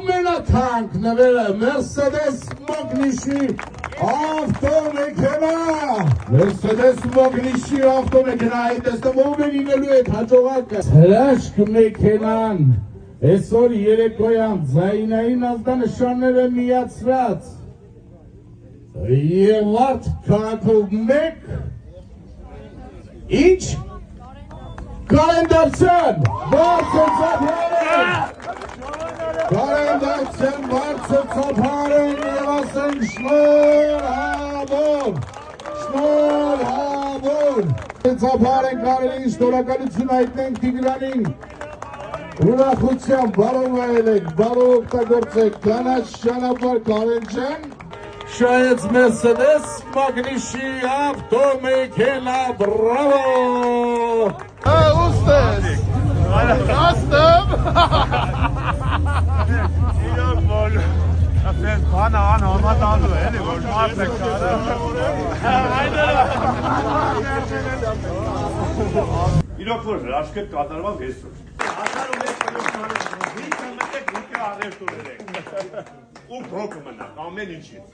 ամենաթանկ նվերը Mercedes Magnişi ավտոմեքենա։ Mercedes Magnişi ավտոմեքենայի տեսնելով են ինելու այդ հաջողակը։ Հրաշք մեքենան, այսօր երեկոյան ձայնային ազդանշանները միացրած և արդ քաղաքով մեկ, ինչ Կարենդարցյան, բարձր ծափարեն, Կարենդարցյան, բարձր ծափարեն, և ասեն շնորհավոր, շնորհավոր։ Ծափարեն կարելի շնորհակալություն հայտնենք Տիգրանին, ուրախությամբ բարով այլեք, բարով օգտագործեք, կանաչ ճանապարհ Կարենջան, շահեց Mercedes Magnişi ավտոմեքենա, բրավո։ Ուստես, կաստեմ։ Իրոք որ ասես բանը անհամատալու է, էլի որ մարդ եք իրոք որ հրաշքը կատարվավ հեսուր։ 11 մտեք ուկը արեշտուր երեք։ Ու պրոկը մնակ, ամեն ինչից։